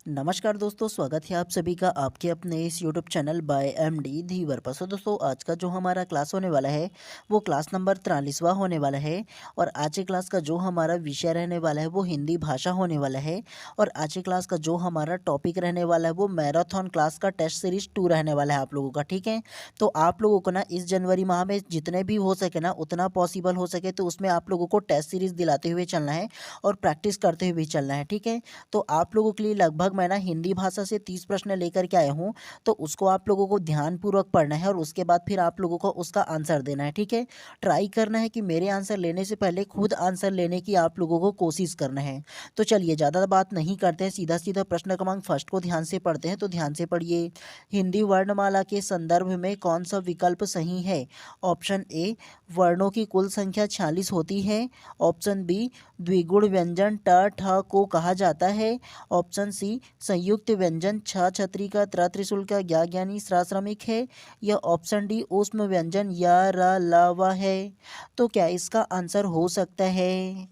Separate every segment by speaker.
Speaker 1: नमस्कार दोस्तों, स्वागत है आप सभी का आपके अपने इस यूट्यूब चैनल बाय एमडी धीवर पर। दोस्तों, आज का जो हमारा क्लास होने वाला है वो क्लास नंबर 43वां होने वाला है। और आज के क्लास का जो हमारा विषय रहने वाला है वो हिंदी भाषा होने वाला है। और आज के क्लास का जो हमारा टॉपिक रहने वाला है वो मैराथन क्लास का टेस्ट सीरीज 2 रहने वाला है आप लोगों का। ठीक है, तो आप लोगों को ना इस जनवरी माह में जितने भी हो सके ना उतना पॉसिबल हो सके तो उसमें आप लोगों को टेस्ट सीरीज दिलाते हुए चलना है और प्रैक्टिस करते हुए चलना है। ठीक है, तो आप लोगों के लिए लगभग मैं ना हिंदी भाषा से 30 प्रश्न लेकर के आया हूँ। तो उसको आप लोगों को ध्यानपूर्वक पढ़ना है और उसके बाद फिर आप लोगों को उसका आंसर देना है। ठीक है, ट्राई करना है कि मेरे आंसर लेने से पहले खुद आंसर लेने की आप लोगों को कोशिश करना है। तो चलिए ज़्यादा बात नहीं करते हैं, सीधा सीधा प्रश्न क्रमांक फर्स्ट को ध्यान से पढ़ते हैं। तो ध्यान से पढ़िए। हिंदी वर्णमाला के संदर्भ में कौन सा विकल्प सही है? ऑप्शन ए, वर्णों की कुल संख्या 46 होती है। ऑप्शन बी, द्विगुण व्यंजन ट ठ को कहा जाता है। ऑप्शन सी, संयुक्त व्यंजन छ छतरी का त्र त्रिशूल का ज्ञा ज्ञानी स्रा श्रमिक है। या ऑप्शन डी, ऊष्म व्यंजन या र ल व है। तो क्या इसका आंसर हो सकता है?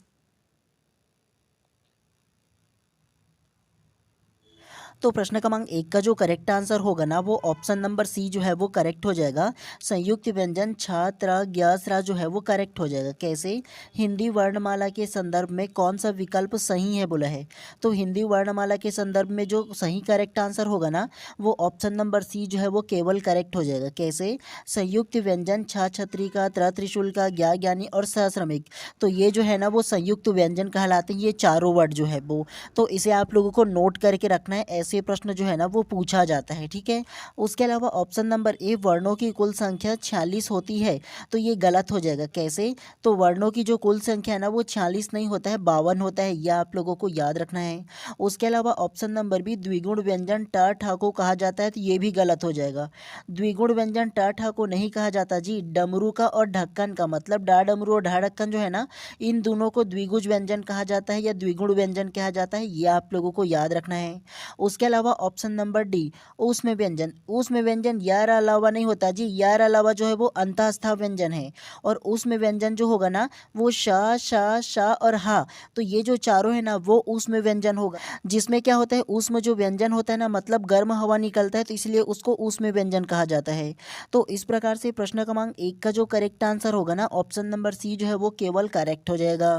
Speaker 1: तो प्रश्न क्रमांक 1 का जो करेक्ट आंसर होगा ना वो ऑप्शन नंबर सी जो है वो करेक्ट हो जाएगा। संयुक्त व्यंजन छ त्र ज्ञ स्रा जो है वो करेक्ट हो जाएगा। कैसे? हिंदी वर्णमाला के संदर्भ में कौन सा विकल्प सही है बोला है। तो हिंदी वर्णमाला के संदर्भ में जो सही करेक्ट आंसर होगा ना वो ऑप्शन नंबर सी जो है वो केवल करेक्ट हो जाएगा। कैसे? संयुक्त व्यंजन छ छतरी का त्र त्रिशूल का ज्ञा ज्ञानी और सश्रमिक, तो ये जो है ना वो संयुक्त व्यंजन कहलाते हैं, ये चारों वर्ड जो है वो। तो इसे आप लोगों को नोट करके रखना है, ऐसे प्रश्न जो है ना वो पूछा जाता है। ठीक है, उसके अलावा ऑप्शन नंबर ए, वर्णों की कुल संख्या 46 होती है, तो ये गलत हो जाएगा। कैसे? तो वर्णों की जो कुल संख्या है ना वो 46 नहीं होता है, 52 होता है, यह आप लोगों को याद रखना है। उसके अलावा ऑप्शन नंबर बी, द्विगुण व्यंजन ट ठ को कहा जाता है, तो ये भी गलत हो जाएगा। द्विगुण व्यंजन ट ठ को नहीं कहा जाता जी। डमरू का और ढक्कन का मतलब डा डमरू और ढा ढक्कन जो है ना, इन दोनों को द्विगुज व्यंजन कहा जाता है या द्विगुण व्यंजन कहा जाता है, ये आप लोगों को याद रखना है। उसके अलावा ऑप्शन नंबर डी, ऊष्म व्यंजन। ऊष्म व्यंजन यार अलावा नहीं होता जी, यार अलावा जो है वो अंतःस्थ व्यंजन है। और ऊष्म व्यंजन जो होगा ना वो श श श और हा, तो ये जो चारों है ना वो ऊष्म व्यंजन होगा। जिसमें क्या होता है, ऊष्म जो व्यंजन होता है ना मतलब गर्म हवा निकलता है, तो इसलिए उसको ऊष्म व्यंजन कहा जाता है। तो इस प्रकार से प्रश्न क्रमांक 1 का जो करेक्ट आंसर होगा ना ऑप्शन नंबर सी जो है वो केवल करेक्ट हो जाएगा।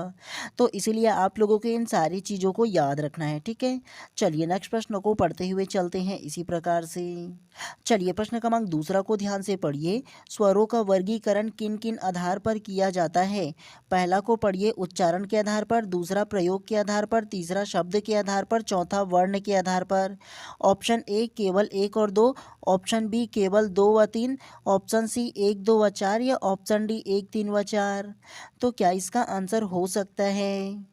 Speaker 1: तो इसीलिए आप लोगों को इन सारी चीज़ों को याद रखना है। ठीक है, चलिए नेक्स्ट प्रश्न को पढ़ते हुए चलते हैं इसी प्रकार से। चलिए प्रश्न क्रमांक दूसरा को ध्यान से पढ़िए। स्वरों का वर्गीकरण किन किन आधार पर किया जाता है? पहला को पढ़िए उच्चारण के आधार पर, दूसरा प्रयोग के आधार पर, तीसरा शब्द के आधार पर, चौथा वर्ण के आधार पर। ऑप्शन ए, केवल 1 और 2। ऑप्शन बी, केवल 2 व 3। ऑप्शन सी, 1 2 व 4। या ऑप्शन डी, 1 3 व 4। तो क्या इसका आंसर हो सकता है?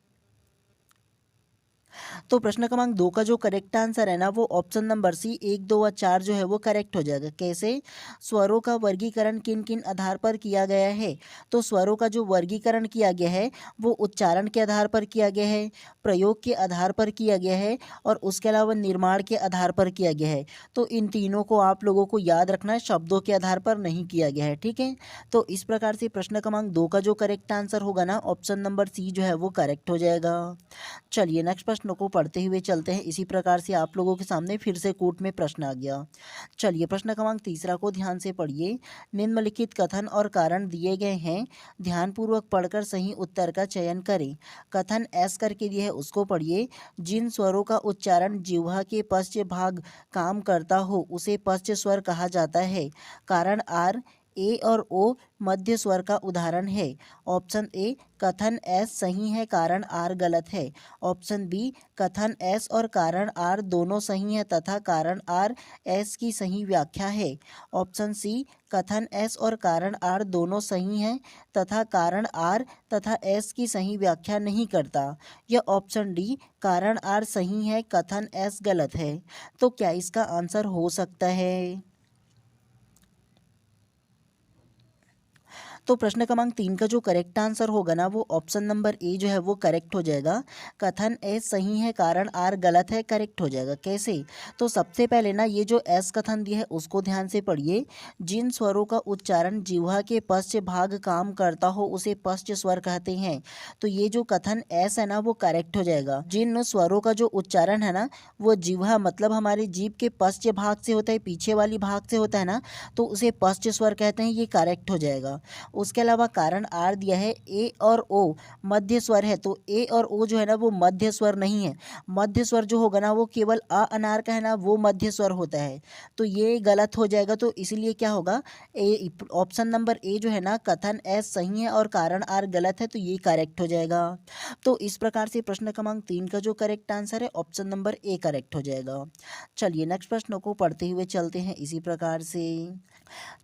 Speaker 1: तो प्रश्न क्रमांक 2 का जो करेक्ट आंसर है ना वो ऑप्शन नंबर सी 1 2 व 4 जो है वो करेक्ट हो जाएगा। कैसे? स्वरों का वर्गीकरण किन किन आधार पर किया गया है? तो स्वरों का जो वर्गीकरण किया गया है वो उच्चारण के आधार पर किया गया है, प्रयोग के आधार पर किया गया है और उसके अलावा निर्माण के आधार पर किया गया है। तो इन तीनों को आप लोगों को याद रखना है, शब्दों के आधार पर नहीं किया गया है। ठीक है, तो इस प्रकार से प्रश्न क्रमांक 2 का जो करेक्ट आंसर होगा ना ऑप्शन नंबर सी जो है वो करेक्ट हो जाएगा। चलिए नेक्स्ट प्रश्न को पढ़ते हुए चलते हैं इसी प्रकार से। आप लोगों के सामने फिर से कूट में प्रश्न आ गया। चलिए प्रश्न क्रमांक तीसरा को ध्यान से पढ़िए। निम्नलिखित कथन और कारण दिए गए हैं, ध्यानपूर्वक पढ़कर सही उत्तर का चयन करें। कथन एस करके दिया है उसको पढ़िए। जिन स्वरों का उच्चारण जिह्वा के पश्च भाग काम करता हो उसे पश्च स्वर कहा जाता है। कारण आर, ए और ओ मध्य स्वर का उदाहरण है। ऑप्शन ए, कथन एस सही है, कारण आर गलत है। ऑप्शन बी, कथन एस और कारण आर दोनों सही है तथा कारण आर एस की सही व्याख्या है। ऑप्शन सी, कथन एस और कारण आर दोनों सही हैं तथा कारण आर तथा एस की सही व्याख्या नहीं करता। या ऑप्शन डी, कारण आर सही है, कथन एस गलत है। तो क्या इसका आंसर हो सकता है? तो प्रश्न क्रमांक 3 का जो करेक्ट आंसर होगा ना वो ऑप्शन नंबर ए जो है वो करेक्ट हो जाएगा। कथन ए सही है कारण आर गलत है करेक्ट हो जाएगा। कैसे? तो सबसे पहले ना ये जो एस कथन दिया है उसको ध्यान से पढ़िए। जिन स्वरों का उच्चारण जिह्वा के पश्च भाग काम करता हो उसे पश्च स्वर कहते हैं। तो ये जो कथन एस है ना वो करेक्ट हो जाएगा। जिन स्वरों का जो उच्चारण है ना वो जिह्वा मतलब हमारी जीभ के पश्च भाग से होता है, पीछे वाली भाग से होता है ना, तो उसे पश्च स्वर कहते हैं। ये करेक्ट हो जाएगा। उसके अलावा कारण आर दिया है ए और ओ मध्य स्वर है, तो ए और ओ जो है ना वो मध्य स्वर नहीं है। मध्य स्वर जो होगा ना वो केवल अ अनार का है ना वो मध्य स्वर होता है। तो ये गलत हो जाएगा। तो इसलिए क्या होगा, ए ऑप्शन नंबर ए जो है ना कथन एस सही है और कारण आर गलत है, तो ये करेक्ट हो जाएगा। तो इस प्रकार से प्रश्न क्रमांक 3 का जो करेक्ट आंसर है ऑप्शन नंबर ए करेक्ट हो जाएगा। चलिए नेक्स्ट प्रश्न को पढ़ते हुए चलते हैं इसी प्रकार से।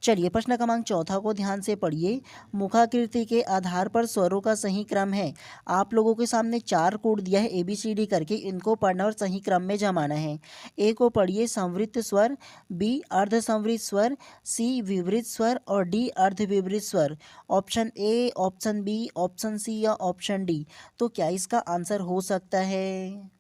Speaker 1: चलिए प्रश्न क्रमांक 4 को ध्यान से पढ़िए। मुखाकृति के आधार पर स्वरों का सही क्रम है। आप लोगों के सामने 4 कोड दिया है ABCD करके, इनको पढ़ना और सही क्रम में जमाना है। ए को पढ़िए संवृत स्वर, बी अर्ध संवृत स्वर, सी विवृत स्वर और डी अर्ध विवृत स्वर। Option A, option B, option C या ऑप्शन डी। तो क्या इसका आंसर हो सकता है?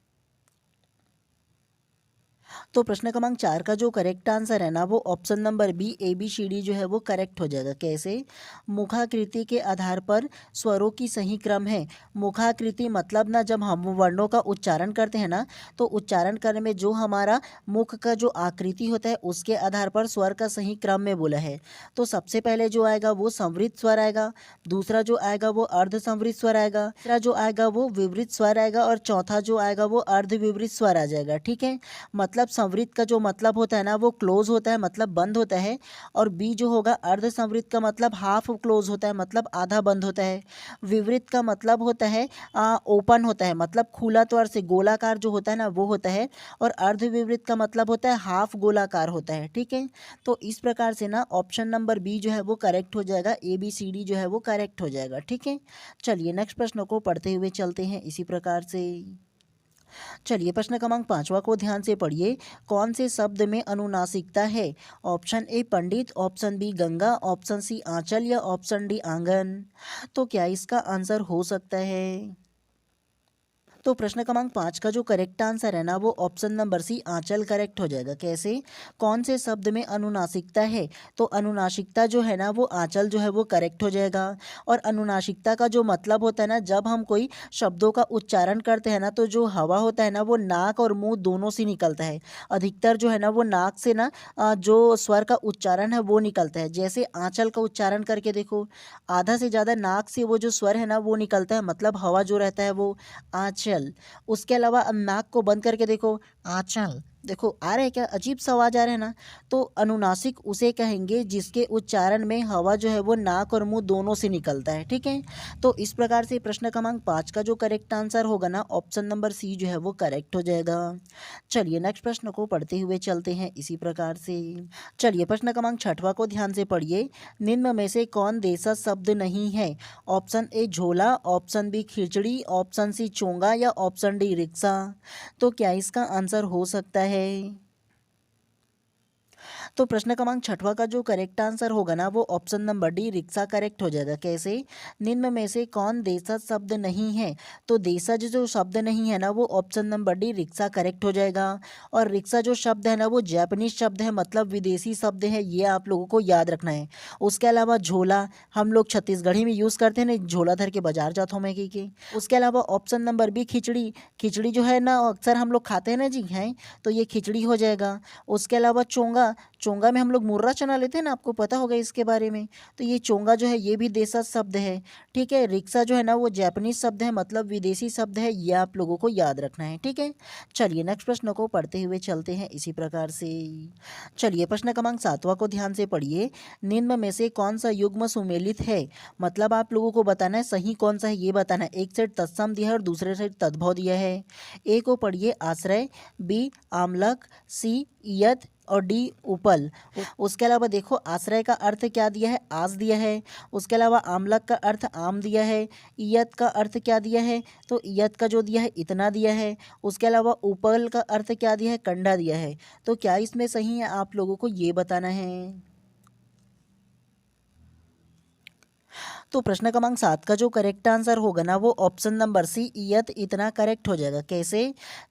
Speaker 1: तो प्रश्न क्रमांक 4 का जो करेक्ट आंसर है ना वो ऑप्शन नंबर बी ABCD जो है वो करेक्ट हो जाएगा। कैसे? मुखाकृति के आधार पर स्वरों की सही क्रम है। मुखाकृति मतलब ना जब हम वर्णों का उच्चारण करते हैं ना तो उच्चारण करने में जो हमारा मुख का जो आकृति होता है उसके आधार पर स्वर का सही क्रम में बोला है। तो सबसे पहले जो आएगा वो संवृत स्वर आएगा, दूसरा जो आएगा वो अर्ध संवृत स्वर आएगा, तीसरा जो आएगा वो विवृत स्वर आएगा और चौथा जो आएगा वो अर्ध विवृत स्वर आ जाएगा। ठीक है, मतलब संवृत का जो मतलब होता है ना वो क्लोज होता है मतलब बंद होता है, और बी जो होगा अर्ध संवृत का मतलब हाफ क्लोज होता है मतलब आधा बंद होता है। विवृत का मतलब होता है ओपन होता है मतलब खुला तौर से गोलाकार जो होता है ना वो होता है, और अर्ध विवृत का मतलब होता है हाफ गोलाकार होता है। ठीक है, तो इस प्रकार से ना ऑप्शन नंबर बी जो है वो करेक्ट हो जाएगा, ABCD जो है वो करेक्ट हो जाएगा। ठीक है, चलिए नेक्स्ट प्रश्न को पढ़ते हुए चलते हैं इसी प्रकार से। चलिए प्रश्न क्रमांक 5वां को ध्यान से पढ़िए। कौन से शब्द में अनुनासिकता है? ऑप्शन ए पंडित, option B Ganga, option C आंचल या ऑप्शन डी आंगन। तो क्या इसका आंसर हो सकता है? तो प्रश्न क्रमांक 5 का जो करेक्ट आंसर है ना वो ऑप्शन नंबर सी आंचल करेक्ट हो जाएगा। कैसे? कौन से शब्द में अनुनासिकता है? तो अनुनासिकता जो है ना वो आंचल जो है वो करेक्ट हो जाएगा। और अनुनासिकता का जो मतलब होता है ना जब हम कोई शब्दों का उच्चारण करते हैं ना तो जो हवा होता है ना वो नाक और मुंह दोनों से निकलता है। अधिकतर जो है ना वो नाक से ना जो स्वर का उच्चारण है वो निकलता है। जैसे आंचल का उच्चारण करके देखो, आधा से ज़्यादा नाक से वो जो स्वर है ना वो निकलता है मतलब हवा जो रहता है वो आंचल। उसके अलावा अब नाक को बंद करके देखो, आंचल। देखो आ रहा है क्या, अजीब सा आवाज आ रहा है ना। तो अनुनासिक उसे कहेंगे जिसके उच्चारण में हवा जो है वो नाक और मुंह दोनों से निकलता है। ठीक है, तो इस प्रकार से प्रश्न क्रमांक 5 का जो करेक्ट आंसर होगा ना ऑप्शन नंबर सी जो है वो करेक्ट हो जाएगा। चलिए नेक्स्ट प्रश्न को पढ़ते हुए चलते हैं इसी प्रकार से। चलिए प्रश्न क्रमांक 6वां को ध्यान से पढ़िए। निम्न में से कौन देशज शब्द नहीं है? ऑप्शन ए झोला, ऑप्शन बी खिचड़ी, ऑप्शन सी चोंगा या ऑप्शन डी रिक्शा। तो क्या इसका आंसर हो सकता है? तो प्रश्न क्रमांक 6वां का जो करेक्ट आंसर होगा ना वो option number D rickshaw correct हो जाएगा। कैसे? निम्न में से कौन देशज शब्द नहीं है? तो देशज जो शब्द नहीं है ना वो option number D rickshaw correct हो जाएगा। और रिक्शा जो शब्द है ना वो जापानीज शब्द है मतलब विदेशी शब्द है, ये आप लोगों को याद रखना है। उसके अलावा झोला हम लोग छत्तीसगढ़ी में यूज़ करते हैं ना, झोला धर के बाजार जाता हूँ मैं की। उसके अलावा ऑप्शन नंबर बी खिचड़ी, खिचड़ी जो है ना अक्सर हम लोग खाते हैं ना जी, हैं, तो ये खिचड़ी हो जाएगा। उसके अलावा चोंगा, चोंगा में हम लोग मुर्रा चना लेते हैं ना, आपको पता होगा इसके बारे में, तो ये चोंगा जो है ये भी देशज शब्द है। ठीक है, रिक्शा जो है ना वो जापानीज शब्द है मतलब विदेशी शब्द है, ये आप लोगों को याद रखना है। ठीक है, चलिए नेक्स्ट प्रश्न को पढ़ते हुए चलते हैं इसी प्रकार से। चलिए प्रश्न क्रमांक 7वां को ध्यान से पढ़िए। निम्न में से कौन सा युग्म सुमेलित है? मतलब आप लोगों को बताना है सही कौन सा है ये बताना है। एक साइड तत्सम दिया है और दूसरे साइड तद्भव दिया है। ए को पढ़िए आश्रय, बी आमलक, सी इयत और डी उपल। उसके अलावा देखो आश्रय का अर्थ क्या दिया है, आस दिया है। उसके अलावा आमलक का अर्थ आम दिया है। इयत का अर्थ क्या दिया है, तो इयत का जो दिया है इतना दिया है। उसके अलावा उपल का अर्थ क्या दिया है, कंडा दिया है। तो क्या इसमें सही है आप लोगों को ये बताना है। तो प्रश्न क्रमांक 7 का जो करेक्ट आंसर होगा ना वो ऑप्शन नंबर सी इयत इतना करेक्ट हो जाएगा। कैसे?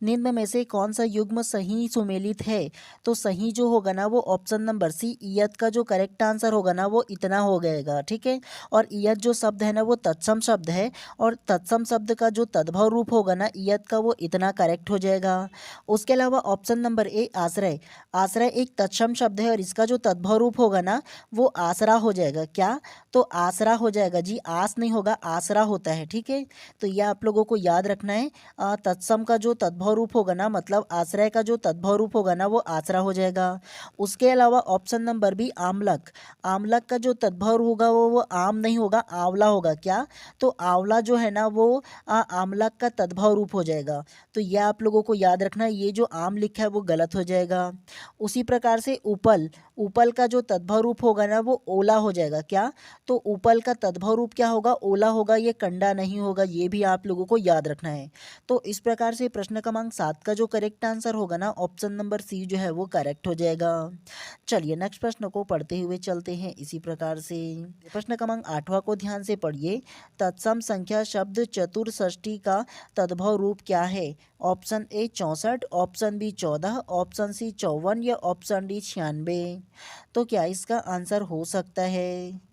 Speaker 1: निम्न में से कौन सा युग्म सही सुमेलित है? तो सही जो होगा ना वो ऑप्शन नंबर सी इयत का जो करेक्ट आंसर होगा ना वो इतना हो गएगा। ठीक है, और इयत जो शब्द है ना वो तत्सम शब्द है, और तत्सम शब्द का जो तद्भव रूप होगा ना इयत का वो इतना करेक्ट हो जाएगा। उसके अलावा ऑप्शन नंबर ए आश्रय, आश्रय एक तत्सम शब्द है और इसका जो तद्भव रूप होगा ना वो आसरा हो जाएगा। क्या? तो आसरा हो जाएगा जी, आस नहीं होगा, आसरा होता है। ठीक है, तो यह आप लोगों को याद रखना है। तत्सम का जो तद्भव रूप होगा ना मतलब आश्रय का जो तद्भव रूप होगा ना वो आसरा हो जाएगा। उसके अलावा ऑप्शन नंबर बी आमलक, आमलक का जो तद्भव होगा वो आम नहीं होगा, आंवला होगा। क्या? तो आंवला जो है ना वो आमलक का तद्भव रूप हो जाएगा। तो यह आप लोगों को याद रखना है, ये जो आम लिखा है वो गलत हो जाएगा। उसी प्रकार से उपल, उपल का जो तद्भव रूप होगा ना वो ओला हो जाएगा। क्या? तो उपल का तद्भव रूप क्या होगा? ओला होगा, ये कंडा नहीं होगा, ये भी आप लोगों को याद रखना है। तो इस प्रकार से प्रश्न क्रमांक 7 का जो करेक्ट आंसर होगा ना ऑप्शन नंबर सी जो है वो करेक्ट हो जाएगा। चलिए नेक्स्ट प्रश्न को पढ़ते हुए चलते हैं इसी प्रकार से। प्रश्न क्रमांक 8वां को ध्यान से पढ़िए। तत्सम संख्या शब्द चतुर्षष्टि का तद्भव रूप क्या है? Option A 64, option B 14, option C 54 या ऑप्शन डी 96। तो क्या इसका आंसर हो सकता है?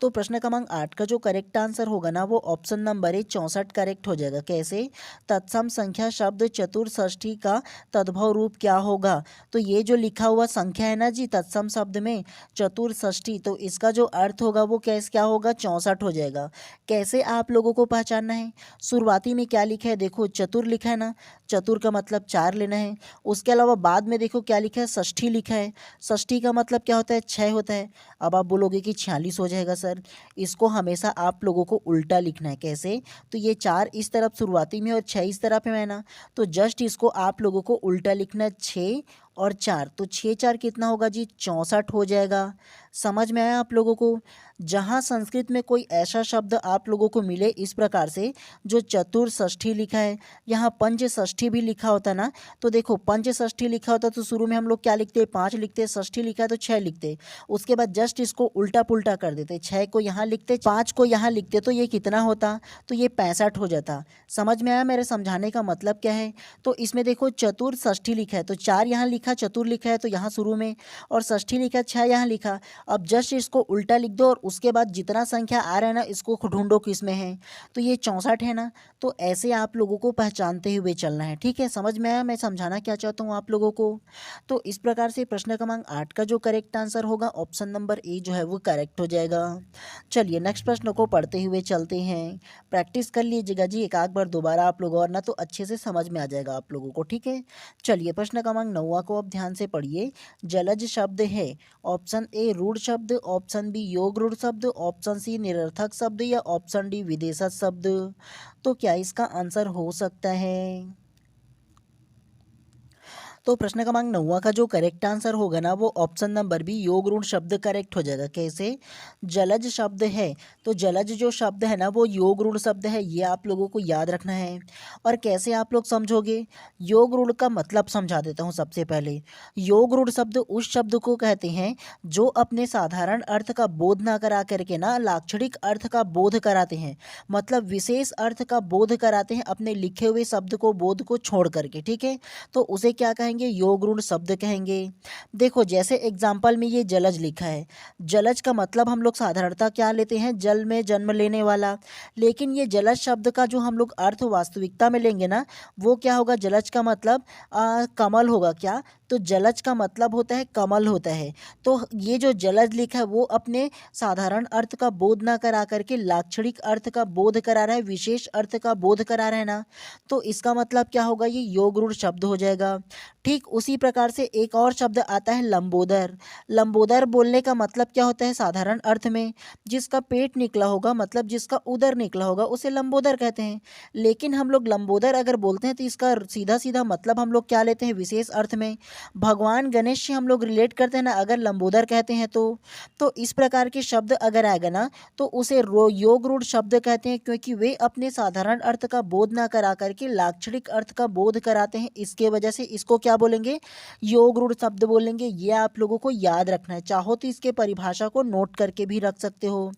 Speaker 1: तो प्रश्न क्रमांक 8 का जो करेक्ट आंसर होगा ना वो ऑप्शन नंबर ए 64 करेक्ट हो जाएगा। कैसे? तत्सम संख्या शब्द चतुर्षष्टि का तद्भव रूप क्या होगा? तो ये जो लिखा हुआ संख्या है ना जी तत्सम शब्द में चतुर्षष्टि, तो इसका जो अर्थ होगा वो क्या होगा? 64 हो जाएगा। कैसे आप लोगों को पहचानना है? शुरुआती में क्या लिखा है? देखो चतुर लिखा है ना, चतुर का मतलब 4 लेना है। उसके अलावा बाद में देखो क्या लिखा है? षष्ठी लिखा है, षष्ठी का मतलब क्या होता है? 6 होता है। अब आप बोलोगे कि 46 हो जाएगा सर, इसको हमेशा आप लोगों को उल्टा लिखना है। कैसे? तो ये 4 इस तरफ शुरुआती में और 6 इस तरफ है ना, तो जस्ट इसको आप लोगों को उल्टा लिखना है, 6 और 4, तो 6 4 कितना होगा जी? 64 हो जाएगा। समझ में आया आप लोगों को? जहाँ संस्कृत में कोई ऐसा शब्द आप लोगों को मिले इस प्रकार से जो चतुर्षष्ठी लिखा है, यहाँ पंचषष्ठी भी लिखा होता ना, तो देखो पंचषष्ठी लिखा होता तो शुरू में हम लोग क्या लिखते? 5 लिखते, षष्ठी लिखा है तो 6 लिखते, उसके बाद जस्ट इसको उल्टा पुल्टा कर देते, 6 को यहाँ लिखते 5 को यहाँ लिखते, तो ये कितना होता? तो ये 65 हो जाता। समझ में आया मेरे समझाने का मतलब क्या है? तो इसमें देखो चतुर्षष्ठी लिखा है तो 4 यहाँ लिखा, चतुर लिखा है तो यहाँ शुरू में, और षष्ठी लिखा 6 यहाँ लिखा। अब जस्ट इसको उल्टा लिख दो और उसके बाद जितना संख्या आ रहा है ना इसको ढूंढो किस में है, तो ये 64 है ना। तो ऐसे आप लोगों को पहचानते हुए चलना है। ठीक है, समझ में आया मैं समझाना क्या चाहता हूँ आप लोगों को? तो इस प्रकार से प्रश्न क्रमांक 8 का जो करेक्ट आंसर होगा ऑप्शन नंबर ए जो है वो करेक्ट हो जाएगा। चलिए नेक्स्ट प्रश्न को पढ़ते हुए चलते हैं। प्रैक्टिस कर लीजिएगा जी एक आध बार दोबारा आप लोग, और ना तो अच्छे से समझ में आ जाएगा आप लोगों को। ठीक है, चलिए प्रश्न क्रमांक 9 को अब ध्यान से पढ़िए। जलज शब्द है, ऑप्शन ए रूढ़ शब्द, ऑप्शन बी योग रूढ़ शब्द, ऑप्शन सी निरर्थक शब्द या ऑप्शन डी विदेशज शब्द। तो क्या इसका आंसर हो सकता है? तो प्रश्न क्रमांक 9 का जो करेक्ट आंसर होगा ना वो ऑप्शन नंबर बी योग ऋण शब्द करेक्ट हो जाएगा। कैसे? जलज शब्द है तो जलज जो शब्द है ना वो योग ऋण शब्द है, ये आप लोगों को याद रखना है। और कैसे आप लोग समझोगे? योग ऋण का मतलब समझा देता हूँ सबसे पहले। योग ऋण शब्द उस शब्द को कहते हैं जो अपने साधारण अर्थ का बोध ना करा करके ना लाक्षणिक अर्थ का बोध कराते हैं, मतलब विशेष अर्थ का बोध कराते हैं अपने लिखे हुए शब्द को बोध को छोड़ करके। ठीक है, तो उसे क्या कहेंगे? योग ऋण शब्द कहेंगे। देखो जैसे एग्जाम्पल में ये जलज लिखा है, जलज का मतलब हम लोग साधारणतः क्या लेते हैं? जल में जन्म लेने वाला। लेकिन ये जलज शब्द का जो हम लोग अर्थ वास्तविकता में लेंगे ना वो क्या होगा? जलज का मतलब कमल होगा। क्या? तो जलज का मतलब होता है कमल होता है। तो ये जो जलज लिखा है वो अपने साधारण अर्थ का बोध ना करा करके लाक्षणिक अर्थ का बोध करा रहा है, विशेष अर्थ का बोध करा रहा है ना, तो इसका मतलब क्या होगा? ये योग ऋण शब्द हो जाएगा। ठीक उसी प्रकार से एक और शब्द आता है लंबोदर। लंबोदर बोलने का मतलब क्या होता है? साधारण अर्थ में जिसका पेट निकला होगा, मतलब जिसका उदर निकला होगा उसे लंबोदर कहते हैं। लेकिन हम लोग लंबोदर अगर बोलते हैं तो इसका सीधा सीधा मतलब हम लोग क्या लेते हैं? विशेष अर्थ में। भगवान गणेश से हम लोग रिलेट करते हैं ना अगर लंबोदर कहते हैं तो इस प्रकार के शब्द अगर आएगा ना तो उसे योग रूढ़ शब्द कहते हैं, क्योंकि वे अपने साधारण अर्थ का बोध ना करा करके लाक्षणिक अर्थ का बोध कराते हैं। इसके वजह से इसको क्या क्या बोलेंगे, योग रूढ़ शब्द बोलेंगे। ये आप लोगों को याद रखना है, चाहो तो इसके परिभाषा को नोट करके भी रख सकते हो।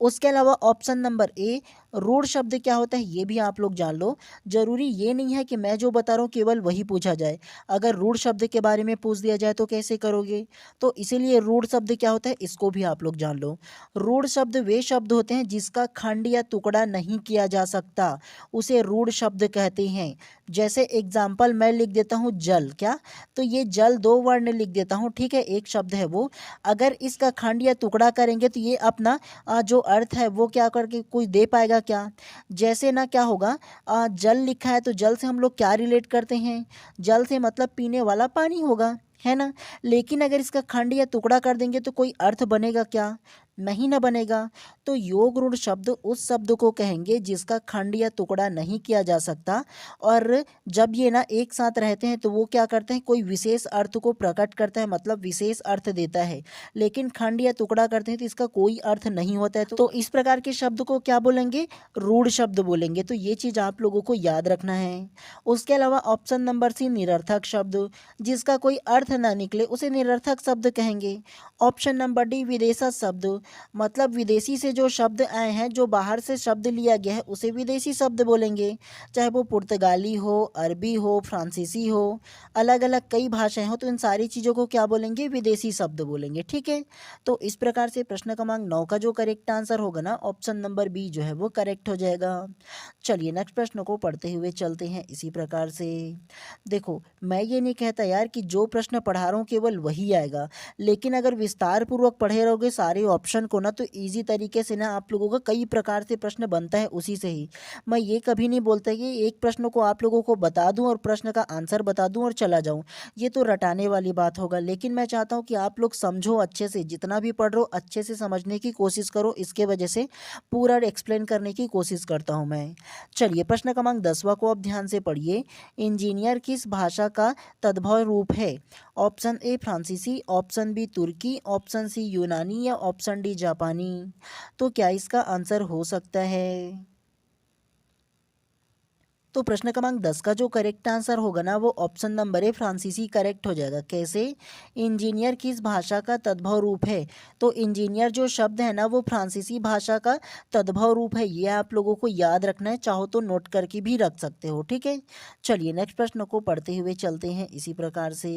Speaker 1: उसके अलावा ऑप्शन नंबर ए, रूढ़ शब्द क्या होता है ये भी आप लोग जान लो। जरूरी ये नहीं है कि मैं जो बता रहा हूँ केवल वही पूछा जाए। अगर रूढ़ शब्द के बारे में पूछ दिया जाए तो कैसे करोगे, तो इसीलिए रूढ़ शब्द क्या होता है इसको भी आप लोग जान लो। रूढ़ शब्द वे शब्द होते हैं जिसका खंड या टुकड़ा नहीं किया जा सकता, उसे रूढ़ शब्द कहते हैं। जैसे एग्जाम्पल मैं लिख देता हूँ जल, क्या, तो ये जल दो वर्ण लिख देता हूँ, ठीक है, एक शब्द है वो। अगर इसका खंड या टुकड़ा करेंगे तो ये अपना जो अर्थ है वो क्या करके कोई दे पाएगा क्या। जैसे ना क्या होगा, जल लिखा है तो जल से हम लोग क्या रिलेट करते हैं, जल से मतलब पीने वाला पानी होगा, है ना। लेकिन अगर इसका खंड या टुकड़ा कर देंगे तो कोई अर्थ बनेगा क्या, नहीं ना बनेगा। तो योग रूढ़ शब्द उस शब्द को कहेंगे जिसका खंड या टुकड़ा नहीं किया जा सकता, और जब ये ना एक साथ रहते हैं तो वो क्या करते हैं, कोई विशेष अर्थ को प्रकट करता है, मतलब विशेष अर्थ देता है। लेकिन खंड या टुकड़ा करते हैं तो इसका कोई अर्थ नहीं होता है। तो इस प्रकार के शब्द को क्या बोलेंगे, रूढ़ शब्द बोलेंगे। तो ये चीज़ आप लोगों को याद रखना है। उसके अलावा ऑप्शन नंबर सी, निरर्थक शब्द, जिसका कोई अर्थ ना निकले उसे निरर्थक शब्द कहेंगे। ऑप्शन नंबर डी, विदेशज शब्द, मतलब विदेशी से जो शब्द आए हैं, जो बाहर से शब्द लिया गया है उसे विदेशी शब्द बोलेंगे। चाहे वो पुर्तगाली हो, अरबी हो, फ्रांसीसी हो, अलग अलग कई भाषाएं हो, तो इन सारी चीज़ों को क्या बोलेंगे, विदेशी शब्द बोलेंगे, ठीक है। तो इस प्रकार से प्रश्न क्रमांक 9 का जो करेक्ट आंसर होगा ना, ऑप्शन नंबर बी जो है वो करेक्ट हो जाएगा। चलिए नेक्स्ट प्रश्न को पढ़ते हुए चलते हैं इसी प्रकार से। देखो, मैं ये नहीं कहता यार कि जो प्रश्न पढ़ा रहा हूँ केवल वही आएगा, लेकिन अगर विस्तार पूर्वक पढ़े रहोगे सारे ऑप्शन को ना, तो ईजी तरीके से ना आप लोगों का कई प्रकार से प्रश्न बनता है उसी से ही। मैं ये कभी नहीं बोलता कि एक प्रश्न को आप लोगों को बता दूं और प्रश्न का आंसर बता दूं और चला जाऊं, ये तो रटाने वाली बात होगा। लेकिन मैं चाहता हूं कि आप लोग समझो अच्छे से, जितना भी पढ़ रहे हो अच्छे से समझने की कोशिश करो, इसके वजह से पूरा एक्सप्लेन करने की कोशिश करता हूं मैं। चलिए प्रश्न क्रमांक 10वां को आप ध्यान से पढ़िए। इंजीनियर किस भाषा का तद्भव रूप है। ऑप्शन ए फ्रांसीसी, ऑप्शन बी तुर्की, ऑप्शन सी यूनानी या ऑप्शन डी जापानी। तो क्या इसका आंसर हो सकता है। तो प्रश्न क्रमांक 10 का जो करेक्ट आंसर होगा ना, वो ऑप्शन नंबर ए फ्रांसीसी करेक्ट हो जाएगा। कैसे, इंजीनियर किस भाषा का तद्भव रूप है। तो इंजीनियर जो शब्द है ना, वो फ्रांसीसी भाषा का तद्भव रूप है, ये आप लोगों को याद रखना है, चाहो तो नोट करके भी रख सकते हो, ठीक है। चलिए नेक्स्ट प्रश्न को पढ़ते हुए चलते हैं इसी प्रकार से।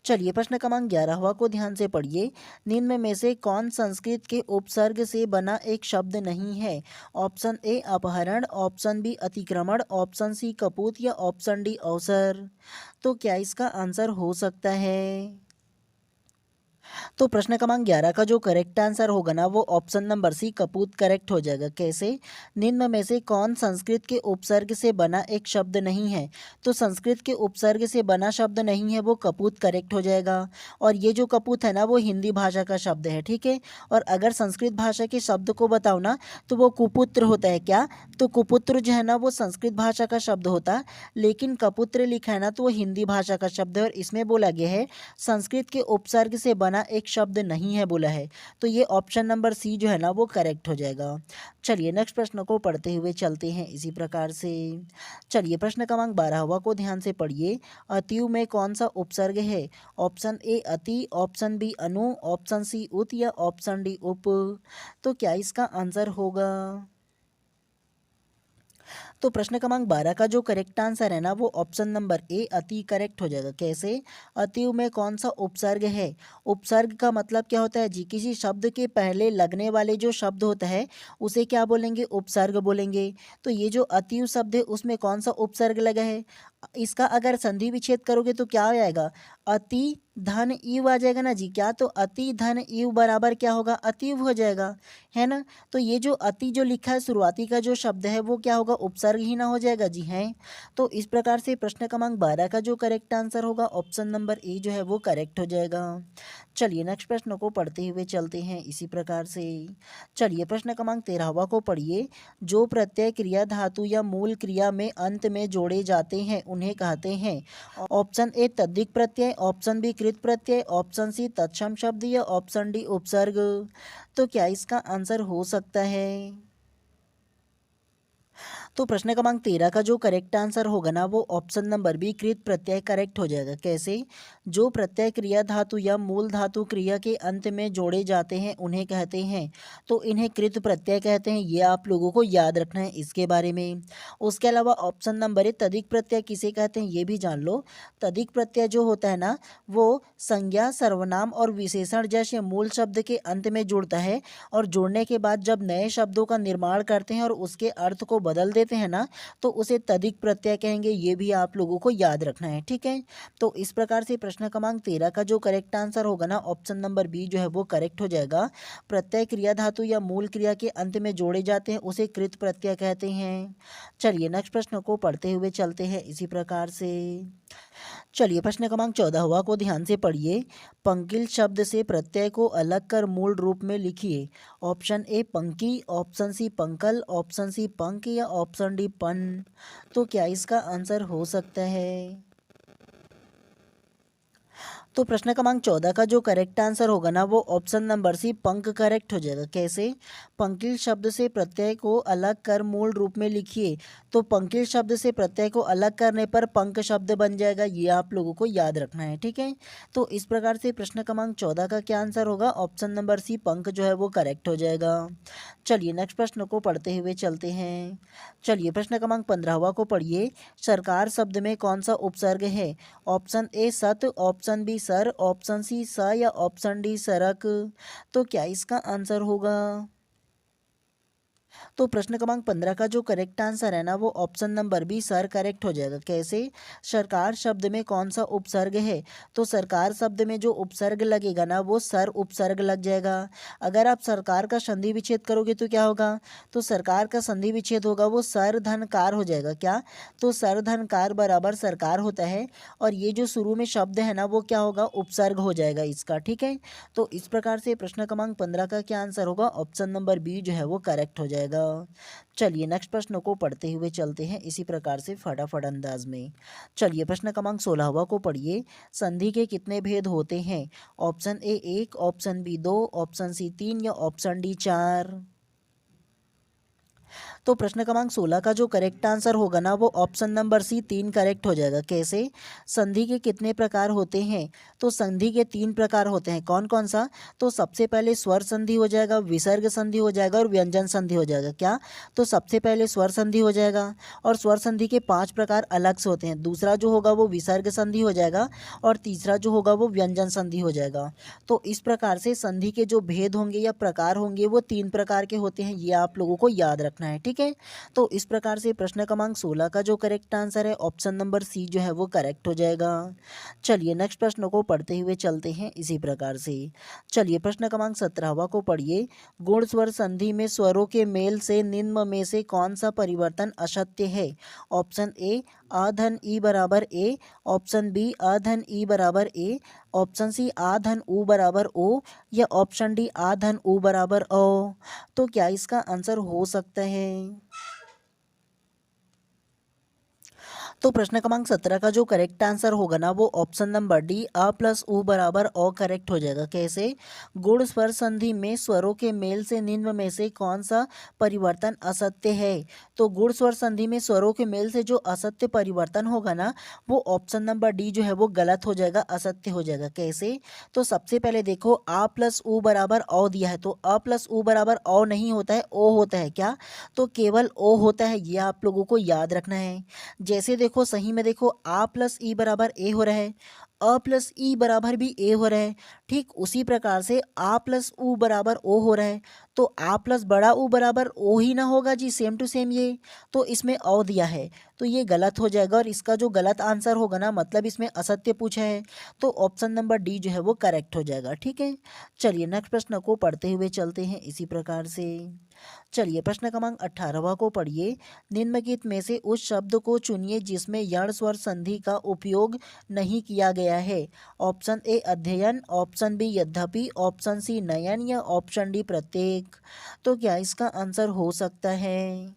Speaker 1: चलिए प्रश्न क्रमांक 11वां को ध्यान से पढ़िए। निम्न में से कौन संस्कृत के उपसर्ग से बना एक शब्द नहीं है। ऑप्शन ए अपहरण, ऑप्शन बी अतिक्रमण, ऑप्शन सी कपूत या ऑप्शन डी अवसर। तो क्या इसका आंसर हो सकता है। तो प्रश्न क्रमांक 11 का जो करेक्ट आंसर होगा ना, वो ऑप्शन नंबर सी कपूत करेक्ट हो जाएगा। कैसे, निम्न में से कौन संस्कृत के उपसर्ग से बना एक शब्द नहीं है। तो संस्कृत के उपसर्ग से बना शब्द नहीं है, वो कपूत करेक्ट हो जाएगा। और ये जो कपूत है ना, वो हिंदी भाषा का शब्द है, ठीक है। और अगर संस्कृत भाषा के शब्द को बताओ ना, तो वो कुपुत्र होता है। क्या, तो कुपुत्र जो है ना, वो संस्कृत भाषा का शब्द होता, लेकिन कपुत्र लिखा है ना, तो वो हिंदी भाषा का शब्द है। और इसमें बोला गया है संस्कृत के उपसर्ग से बना एक शब्द नहीं है बोला है। तो ये ऑप्शन नंबर सी जो है ना, वो करेक्ट हो जाएगा। चलिए नेक्स्ट प्रश्न को पढ़ते हुए चलते हैं इसी प्रकार से। चलिए प्रश्न क्रमांक 12वां को ध्यान से पढ़िए। अतियु में कौन सा उपसर्ग है। ऑप्शन ए अति, ऑप्शन बी अनु, ऑप्शन सी उत या ऑप्शन डी उप। तो क्या इसका आंसर होगा। तो प्रश्न क्रमांक 12 का जो करेक्ट आंसर है ना, वो ऑप्शन नंबर ए अति करेक्ट हो जाएगा। कैसे, अतियु में कौन सा उपसर्ग है। उपसर्ग का मतलब क्या होता है जी, किसी शब्द के पहले लगने वाले जो शब्द होता है उसे क्या बोलेंगे, उपसर्ग बोलेंगे। तो ये जो अतियु शब्द है उसमें कौन सा उपसर्ग लगा है। इसका अगर संधि विच्छेद करोगे तो क्या हो जाएगा, अति धन इव आ जाएगा ना जी। क्या, तो अति धन इव बराबर क्या होगा, अतिव हो जाएगा, है ना। तो ये जो अति जो लिखा है शुरुआती का जो शब्द है वो क्या होगा, उपसर्ग ही ना हो जाएगा जी, है। तो इस प्रकार से प्रश्न क्रमांक 12 का जो करेक्ट आंसर होगा ऑप्शन नंबर ए जो है वो करेक्ट हो जाएगा। चलिए नेक्स्ट प्रश्न को पढ़ते हुए चलते हैं इसी प्रकार से। चलिए प्रश्न क्रमांक 13वां को पढ़िए। जो प्रत्यय क्रिया धातु या मूल क्रिया में अंत में जोड़े जाते हैं उन्हें कहते हैं। ऑप्शन ए तद्धित प्रत्यय, ऑप्शन बी कृत प्रत्यय, ऑप्शन सी तत्सम शब्द या ऑप्शन डी उपसर्ग। तो क्या इसका आंसर हो सकता है। तो प्रश्न क्रमांक 13 का जो करेक्ट आंसर होगा ना वो ऑप्शन नंबर बी कृत प्रत्यय करेक्ट हो जाएगा। कैसे? जो प्रत्यय क्रिया धातु या मूल धातु क्रिया के अंत में जोड़े जाते हैं उन्हें कहते हैं, तो इन्हें कृत प्रत्यय कहते हैं। ये आप लोगों को याद रखना है इसके बारे में। उसके अलावा ऑप्शन नंबर ए तदिक प्रत्यय किसे कहते हैं ये भी जान लो। तदिक प्रत्यय जो होता है ना वो संज्ञा, सर्वनाम और विशेषण जैसे मूल शब्द के अंत में जुड़ता है, और जुड़ने के बाद जब नए शब्दों का निर्माण करते हैं और उसके अर्थ को बदल देते हैं ना तो उसे तदिक प्रत्यय कहेंगे। ये भी आप लोगों को याद रखना है, ठीक है। तो इस प्रकार से प्रश्न क्रमांक 13 का जो करेक्ट आंसर होगा ना ऑप्शन नंबर बी जो है वो करेक्ट हो जाएगा। प्रत्यय क्रिया धातु या मूल क्रिया के अंत में जोड़े जाते हैं उसे कृत प्रत्यय कहते हैं। चलिए नेक्स्ट प्रश्न को पढ़ते हुए चलते हैं इसी प्रकार से। चलिए प्रश्न क्रमांक 14 को ध्यान से पढ़िए। पंकिल शब्द से प्रत्यय को अलग कर मूल रूप में लिखिए। ऑप्शन ए पंक्ति, ऑप्शन सी पंकल, ऑप्शन सी पंक या ऑप्शन डी पन। तो क्या इसका आंसर हो सकता है? तो प्रश्न क्रमांक 14 का जो करेक्ट आंसर होगा ना वो ऑप्शन नंबर सी पंक करेक्ट हो जाएगा। कैसे? पंकिल शब्द से प्रत्यय को अलग कर मूल रूप में लिखिए। तो पंकिल शब्द से प्रत्यय को अलग करने पर पंक शब्द बन जाएगा। ये आप लोगों को याद रखना है, ठीक है। तो इस प्रकार से प्रश्न क्रमांक 14 का क्या आंसर होगा? ऑप्शन नंबर सी पंक जो है वो करेक्ट हो जाएगा। चलिए नेक्स्ट प्रश्न को पढ़ते हुए चलते हैं। चलिए प्रश्न क्रमांक 15 को पढ़िए। सरकार शब्द में कौन सा उपसर्ग है? ऑप्शन ए सत, ऑप्शन बी सर, ऑप्शन सी सा या ऑप्शन डी सरक। तो क्या इसका आंसर होगा? तो प्रश्न क्रमांक 15 का जो करेक्ट आंसर है ना वो option number B sir correct हो जाएगा। कैसे? सरकार शब्द में कौन सा उपसर्ग है? तो सरकार शब्द में जो उपसर्ग लगेगा ना वो सर उपसर्ग लग जाएगा। अगर आप सरकार का संधि विच्छेद करोगे तो क्या होगा? तो सरकार का संधि विच्छेद होगा वो सर धन कार हो जाएगा। क्या? तो सर धन कार बराबर सरकार होता है, और ये जो शुरू में शब्द है ना वो क्या होगा? उपसर्ग हो जाएगा इसका, ठीक है। तो इस प्रकार से प्रश्न क्रमांक 15 का क्या आंसर होगा? ऑप्शन नंबर बी जो है वो करेक्ट हो जाएगा। चलिए नेक्स्ट प्रश्न को पढ़ते हुए चलते हैं इसी प्रकार से फटाफट अंदाज में। चलिए प्रश्न क्रमांक 16 को पढ़िए। संधि के कितने भेद होते हैं? Option A 1, option B 2, option C 3 या ऑप्शन डी 4। तो प्रश्न क्रमांक 16 का जो करेक्ट आंसर होगा ना वो ऑप्शन नंबर सी 3 करेक्ट हो जाएगा। कैसे? संधि के कितने प्रकार होते हैं? तो संधि के 3 प्रकार होते हैं। कौन कौन सा? तो सबसे पहले स्वर संधि हो जाएगा, विसर्ग संधि हो जाएगा और व्यंजन संधि हो जाएगा। क्या? तो सबसे पहले स्वर संधि हो जाएगा, और स्वर संधि के 5 प्रकार अलग से होते हैं। दूसरा जो होगा वो विसर्ग संधि हो जाएगा, और तीसरा जो होगा वो व्यंजन संधि हो जाएगा। तो इस प्रकार से संधि के जो भेद होंगे या प्रकार होंगे वो 3 प्रकार के होते हैं। ये आप लोगों को याद रखना है, ठीक है। तो इस प्रकार से प्रश्न क्रमांक 16 का जो करेक्ट आंसर है ऑप्शन नंबर सी जो है वो करेक्ट हो जाएगा। चलिए नेक्स्ट प्रश्न को पढ़ते हुए चलते हैं इसी प्रकार से। चलिए प्रश्न क्रमांक 17 को पढ़िए। गुण स्वर संधि में स्वरों के मेल से निम्न में से कौन सा परिवर्तन असत्य है? ऑप्शन ए आ धन ई बराबर ए, ऑप्शन बी आ धन ई बराबर ए, ऑप्शन सी आ धन ऊ बराबर ओ या ऑप्शन डी आ धन ऊ बराबर ओ। तो क्या इसका आंसर हो सकता है? तो प्रश्न क्रमांक 17 का जो करेक्ट आंसर होगा ना वो ऑप्शन नंबर डी अ प्लस उ बराबर ओ करेक्ट हो जाएगा। कैसे? गुण स्वर संधि में स्वरों के मेल से निम्न में से कौन सा परिवर्तन असत्य है? तो गुण स्वर संधि में स्वरों के मेल से जो असत्य परिवर्तन होगा ना वो ऑप्शन नंबर डी जो है वो गलत हो जाएगा, असत्य हो जाएगा। कैसे? तो सबसे पहले देखो आ प्लस उ बराबर ओ दिया है, तो अ प्लस उ बराबर ओ नहीं होता है, ओ होता है। क्या? तो केवल ओ होता है, ये आप लोगों को याद रखना है। जैसे देखो सही में देखो आ प्लस ई बराबर ए हो रहा है, अ प्लस ई बराबर भी ए हो रहा है। ठीक उसी प्रकार से आ प्लस उ बराबर ओ हो रहा है, तो आ प्लस बड़ा उ बराबर ओ ही ना होगा जी, सेम टू सेम ये। तो इसमें ओ दिया है तो ये गलत हो जाएगा, और इसका जो गलत आंसर होगा ना मतलब इसमें असत्य पूछा है, तो ऑप्शन नंबर डी जो है वो करेक्ट हो जाएगा। ठीक है, चलिए नेक्स्ट प्रश्न को पढ़ते हुए चलते हैं इसी प्रकार से। चलिए प्रश्न क्रमांक 18 को पढ़िए। निम्नलिखित में से उस शब्द को चुनिए जिसमें यण स्वर संधि का उपयोग नहीं किया गया है। ऑप्शन ए अध्ययन, ऑप्शन बी यद्यपि, ऑप्शन सी नयन या ऑप्शन डी प्रत्येक। तो क्या इसका आंसर हो सकता है?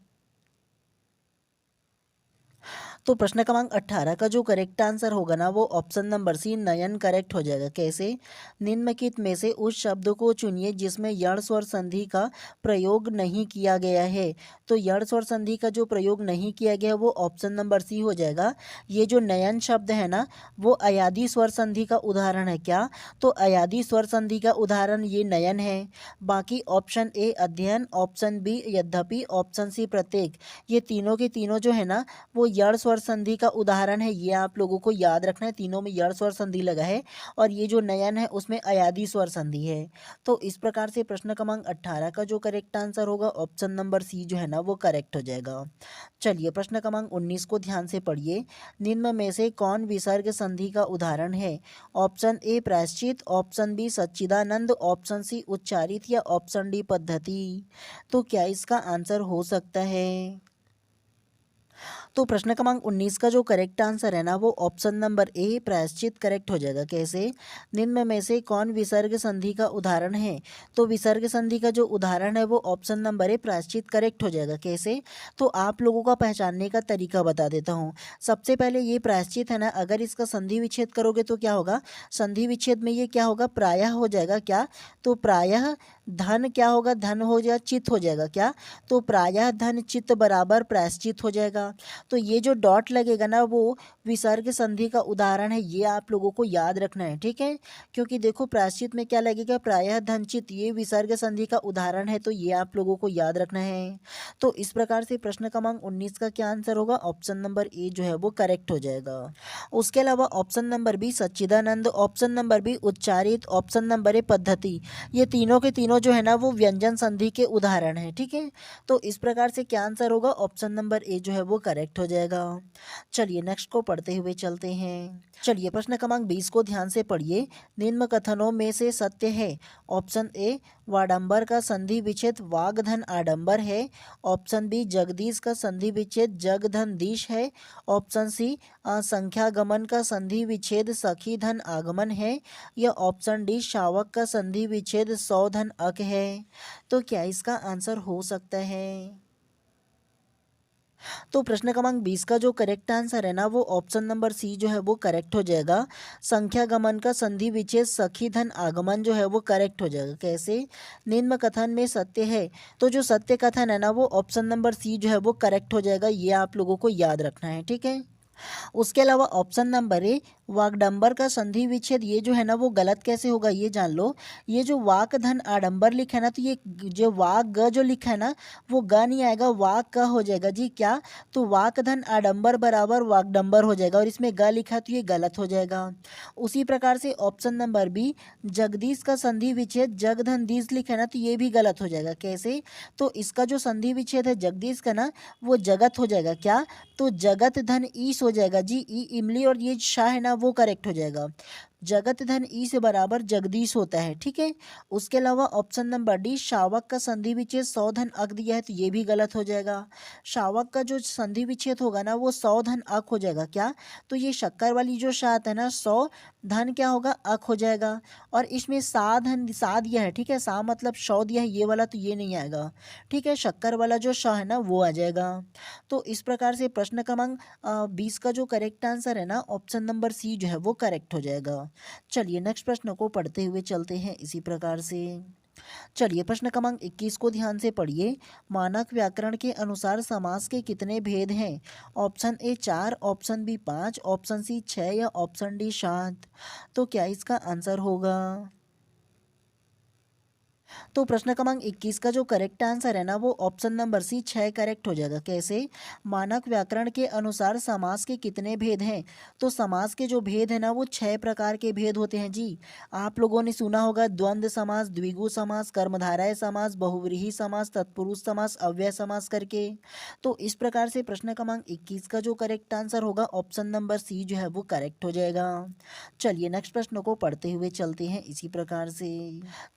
Speaker 1: तो प्रश्न क्रमांक 18 का जो करेक्ट आंसर होगा ना वो ऑप्शन नंबर सी नयन करेक्ट हो जाएगा। कैसे? निम्नलिखित में से उस शब्द को चुनिए जिसमें यण स्वर संधि का प्रयोग नहीं किया गया है। तो यण स्वर संधि का जो प्रयोग नहीं किया गया है वो ऑप्शन नंबर सी हो जाएगा। ये जो नयन शब्द है ना वो अयादी स्वर संधि का उदाहरण है। क्या? तो अयादी स्वर संधि का उदाहरण ये नयन है। बाकी ऑप्शन ए अध्ययन, ऑप्शन बी यद्यपि, ऑप्शन सी प्रत्येक, ये तीनों के तीनों जो है ना वो यण स्वर संधि का उदाहरण है। ये आप लोगों को याद रखना है, तीनों में यण स्वर संधि लगा है और ये जो नयन है उसमें अयादी स्वर संधि है। तो इस प्रकार से प्रश्न क्रमांक 18 का जो करेक्ट आंसर होगा ऑप्शन नंबर सी जो है ना वो करेक्ट हो जाएगा। चलिए प्रश्न क्रमांक 19 को ध्यान से पढ़िए। निम्न में से कौन विसर्ग संधि का उदाहरण है? ऑप्शन ए प्रायश्चित, option B Sachchidanand, option C उच्चारित या ऑप्शन डी पद्धति। तो क्या इसका आंसर हो सकता है? तो प्रश्न क्रमांक 19 का जो करेक्ट आंसर है ना वो ऑप्शन नंबर ए प्रायश्चित करेक्ट हो जाएगा। कैसे? निम्न में से कौन विसर्ग संधि का उदाहरण है? तो विसर्ग संधि का जो उदाहरण है वो ऑप्शन नंबर ए प्रायश्चित करेक्ट हो जाएगा। कैसे? तो आप लोगों का पहचानने का तरीका बता देता हूँ। सबसे पहले ये प्रायश्चित है ना, अगर इसका संधि विच्छेद करोगे तो क्या होगा? संधि विच्छेद में ये क्या होगा? प्रायः हो जाएगा। क्या? तो प्रायः धन क्या होगा? धन हो जाएगा, चित हो जाएगा। क्या? तो प्रायः धन चित बराबर प्रायश्चित हो जाएगा। तो ये जो डॉट लगेगा ना वो विसर्ग संधि का उदाहरण है, ये आप लोगों को याद रखना है। ठीक है? क्योंकि देखो प्रायश्चित में क्या लगेगा? प्रायः धनचित, ये विसर्ग संधि का उदाहरण है, तो ये आप लोगों को याद रखना है। तो इस प्रकार से प्रश्न क्रमांक 19 का क्या आंसर होगा? ऑप्शन नंबर ए जो है वो करेक्ट हो जाएगा। उसके अलावा option number B Sachchidanand, option number B उच्चारित, ऑप्शन नंबर ए पद्धति, ये तीनों के तीनों जो है ना वो व्यंजन संधि के उदाहरण है। ठीक है? तो इस प्रकार से क्या आंसर होगा? ऑप्शन नंबर ए जो है वो करेक्ट हो जाएगा। चलिए नेक्स्ट को पढ़ते हुए चलते हैं। चलिए प्रश्न क्रमांक 20 को ध्यान से पढ़िए। निम्न कथनों में से सत्य है? ऑप्शन ए वाडंबर का संधि विच्छेद वाग्धन आडंबर है, ऑप्शन बी जगदीश का संधि विच्छेद जगधन दिश है, ऑप्शन सी संख्या गमन का संधि विच्छेद सखी धन आगमन है, या ऑप्शन डी शावक का संधि विच्छेद सौ धन अक है। तो क्या इसका आंसर हो सकता है? तो प्रश्न क्रमांक 20 का जो करेक्ट आंसर है ना वो ऑप्शन नंबर सी जो है वो करेक्ट हो जाएगा। संख्या गमन का संधि विच्छेद सखी धन आगमन जो है वो करेक्ट हो जाएगा। कैसे? निम्न कथन में सत्य है, तो जो सत्य कथन है ना वो ऑप्शन नंबर सी जो है वो करेक्ट हो जाएगा। ये आप लोगों को याद रखना है। ठीक है? उसके अलावा ऑप्शन नंबर ए वागडंबर का संधि विच्छेद, ये जो है ना वो गलत कैसे होगा ये जान लो। ये जो वाक धन आडंबर लिखा है ना, तो ये जो वाक ग जो लिखा है ना वो ग नहीं आएगा, वाक का हो जाएगा जी। क्या? तो वाक धन आडंबर बराबर वागडंबर हो जाएगा, और इसमें ग लिखा है तो ये गलत हो जाएगा। उसी प्रकार से ऑप्शन नंबर बी जगदीश का संधि विच्छेद जगधन दीस लिखा है ना, तो ये भी गलत हो जाएगा। कैसे? तो इसका जो संधि विच्छेद है जगदीश का ना वो जगत हो जाएगा। क्या? तो जगत धन ईस हो जाएगा जी। ई इमली और ये शाह है ना वो करेक्ट हो जाएगा। जगत धन ई से बराबर जगदीश होता है। ठीक है? उसके अलावा ऑप्शन नंबर डी शावक का संधि विच्छेद सौ धन अक दिया है, तो ये भी गलत हो जाएगा। शावक का जो संधि विच्छेद होगा ना वो सौ धन अक हो जाएगा। क्या? तो ये शक्कर वाली जो शात है ना सौ धन क्या होगा? अक हो जाएगा, और इसमें सा धन सा दिया है। ठीक है? सा मतलब सौ दिया है, ये वाला तो ये नहीं आएगा। ठीक है? शक्कर वाला जो शाह है ना वो आ जाएगा। तो इस प्रकार से प्रश्न क्रमांक 20 का जो करेक्ट आंसर है ना ऑप्शन नंबर सी जो है वो करेक्ट हो जाएगा। चलिए नेक्स्ट प्रश्न को पढ़ते हुए चलते हैं इसी प्रकार से। चलिए प्रश्न क्रमांक 21 को ध्यान से पढ़िए। मानक व्याकरण के अनुसार समास के कितने भेद हैं? Option A 4, option B 5, option C 6 या ऑप्शन डी 7। तो क्या इसका आंसर होगा? तो प्रश्न क्रमांक 21 का जो करेक्ट आंसर है ना वो ऑप्शन नंबर सी 6 करेक्ट हो जाएगा। कैसे? मानक व्याकरण के अनुसार समास के कितने भेद हैं? तो समास के जो भेद है ना वो 6 प्रकार के भेद होते हैं जी। आप लोगों ने सुना होगा द्वंद्व समास, द्विगु समास, कर्मधारय समास, बहुव्रीहि समास, तत्पुरुष समास, अव्यय समास करके। तो इस प्रकार से प्रश्न क्रमांक 21 का जो करेक्ट आंसर होगा ऑप्शन नंबर सी जो है वो करेक्ट हो जाएगा। चलिए नेक्स्ट प्रश्न को पढ़ते हुए चलते हैं इसी प्रकार से।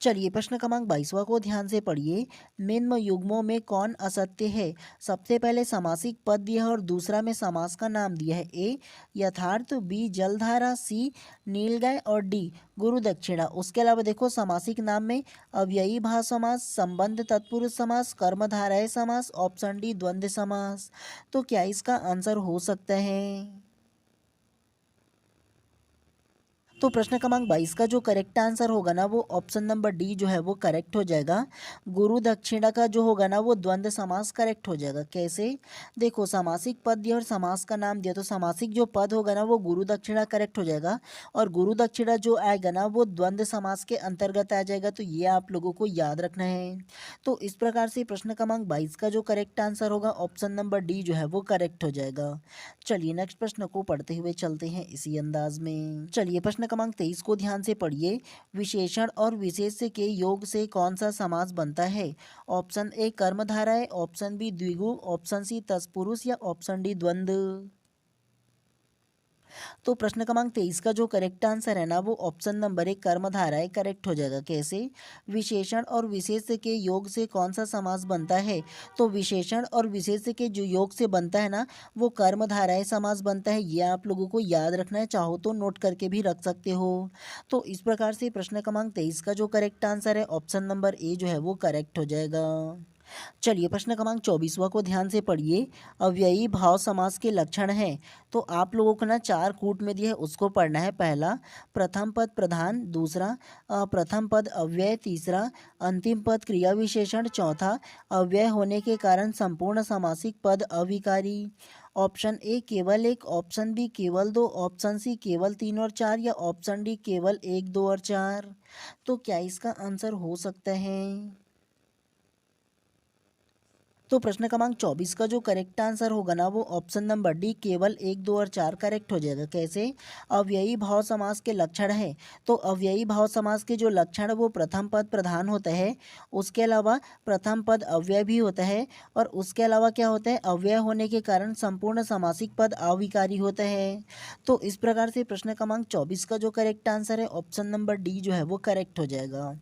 Speaker 1: चलिए प्रश्न क्रमांक क्रमांक 22वां को ध्यान से पढ़िए। निम्न युग्मों में कौन असत्य है? सबसे पहले समासिक पद दिया है और दूसरा में समास का नाम दिया है। ए यथार्थ, बी जलधारा, सी नीलगाय और डी गुरु दक्षिणा। उसके अलावा देखो समासिक नाम में अव्ययी भाव समास, संबंध तत्पुरुष समास, कर्मधारय समास, ऑप्शन डी द्वंद्व समास। तो क्या इसका आंसर हो सकता है? तो प्रश्न क्रमांक 22 का जो करेक्ट आंसर होगा ना वो ऑप्शन नंबर डी जो है वो करेक्ट हो जाएगा। गुरु दक्षिणा का जो होगा ना वो द्वंद्व समास करेक्ट हो जाएगा। कैसे? देखो समासिक पद दिया और समास का नाम दिया, तो समासिक जो पद होगा ना वो गुरु दक्षिणा करेक्ट हो जाएगा और गुरु दक्षिणा जो आएगा ना वो द्वंद्व समास के अंतर्गत आ जाएगा। तो ये आप लोगों को याद रखना है। तो इस प्रकार से प्रश्न क्रमांक 22 का जो करेक्ट आंसर होगा ऑप्शन नंबर डी जो है वो करेक्ट हो जाएगा। चलिए नेक्स्ट प्रश्न को पढ़ते हुए चलते हैं इसी अंदाज में। चलिए प्रश्न क्रमांक 23 को ध्यान से पढ़िए। विशेषण और विशेष्य के योग से कौन सा समास बनता है? ऑप्शन ए कर्मधारय है, ऑप्शन बी द्विगु, ऑप्शन सी तत्पुरुष या ऑप्शन डी द्वंद्व। तो प्रश्न क्रमांक 23 का जो करेक्ट आंसर है ना वो ऑप्शन नंबर एक कर्मधारय करेक्ट हो जाएगा। कैसे? विशेषण और विशेष्य के योग से कौन सा समास बनता है? तो विशेषण और विशेष्य के जो योग से बनता है ना वो कर्मधारय समास बनता है। ये आप लोगों को याद रखना है, चाहो तो नोट करके भी रख सकते हो। तो इस प्रकार से प्रश्न क्रमांक 23 का जो करेक्ट आंसर है ऑप्शन नंबर ए जो है वो करेक्ट हो जाएगा। चलिए प्रश्न क्रमांक 24वां को ध्यान से पढ़िए। अव्ययी भाव समास के लक्षण हैं। तो आप लोगों को ना 4 कूट में दिया है उसको पढ़ना है। पहला प्रथम पद प्रधान, दूसरा प्रथम पद अव्यय, तीसरा अंतिम पद क्रिया विशेषण, चौथा अव्यय होने के कारण संपूर्ण समासिक पद अविकारी। ऑप्शन ए केवल एक, ऑप्शन बी केवल दो, ऑप्शन सी केवल 3 और 4 या ऑप्शन डी केवल 1, 2 और 4। तो क्या इसका आंसर हो सकता है? तो प्रश्न क्रमांक 24 का जो करेक्ट आंसर होगा ना वो ऑप्शन नंबर डी केवल 1, 2 और 4 करेक्ट हो जाएगा। कैसे? अव्ययी भाव समास के लक्षण है। तो अव्ययी भाव समास के जो लक्षण है वो प्रथम पद प्रधान होता है, उसके अलावा प्रथम पद अव्यय भी होता है और उसके अलावा क्या होता है? अव्यय होने के कारण संपूर्ण समासिक पद अविकारी होता है। तो इस प्रकार से प्रश्न क्रमांक 24 का जो करेक्ट आंसर है ऑप्शन नंबर डी जो है वो करेक्ट हो जाएगा।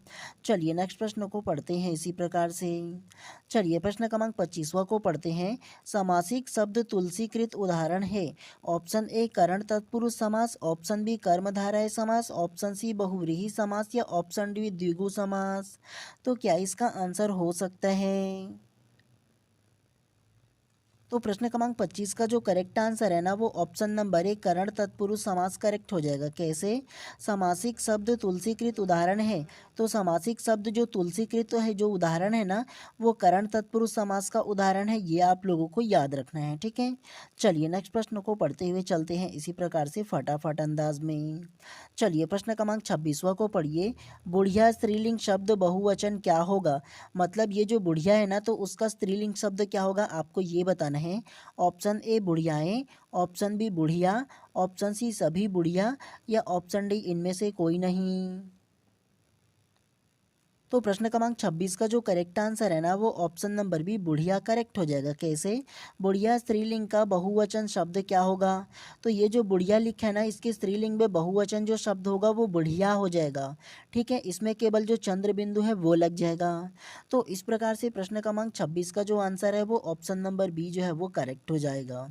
Speaker 1: चलिए नेक्स्ट प्रश्न को पढ़ते हैं इसी प्रकार से। चलिए प्रश्न क्रमांक 25वां को पढ़ते हैं। समासिक शब्द तुलसीकृत उदाहरण है। ऑप्शन ए करण तत्पुरुष समास, ऑप्शन बी कर्मधारय समास, ऑप्शन सी बहुव्रीहि समास या ऑप्शन डी द्विगु समास। तो क्या इसका आंसर हो सकता है? तो प्रश्न क्रमांक 25 का जो करेक्ट आंसर है ना वो ऑप्शन नंबर एक करण तत्पुरुष समास करेक्ट हो जाएगा। कैसे? समासिक शब्द तुलसीकृत उदाहरण है। तो समासिक शब्द जो तुलसीकृत है जो उदाहरण है ना वो करण तत्पुरुष समास का उदाहरण है। ये आप लोगों को याद रखना है, ठीक है। चलिए नेक्स्ट प्रश्न को पढ़ते हुए चलते हैं इसी प्रकार से फटाफट अंदाज में। चलिए प्रश्न क्रमांक 26वां को पढ़िए। बुढ़िया स्त्रीलिंग शब्द बहुवचन क्या होगा? मतलब ये जो बुढ़िया है ना तो उसका स्त्रीलिंग शब्द क्या होगा आपको ये बताना है। ऑप्शन ए बुढ़ियाएं, ऑप्शन बी बुढ़िया, ऑप्शन सी सभी बुढ़िया या ऑप्शन डी इनमें से कोई नहीं। तो प्रश्न क्रमांक 26 का जो करेक्ट आंसर है ना वो ऑप्शन नंबर बी बुढ़िया करेक्ट हो जाएगा। कैसे? बुढ़िया स्त्रीलिंग का बहुवचन शब्द क्या होगा? तो ये जो बुढ़िया लिखा है ना इसके स्त्रीलिंग में बहुवचन जो शब्द होगा वो बुढ़िया हो जाएगा, ठीक है। इसमें केवल जो चंद्र बिंदु है वो लग जाएगा। तो इस प्रकार से प्रश्न क्रमांक 26 का जो आंसर है वो ऑप्शन नंबर बी जो है वो करेक्ट हो जाएगा।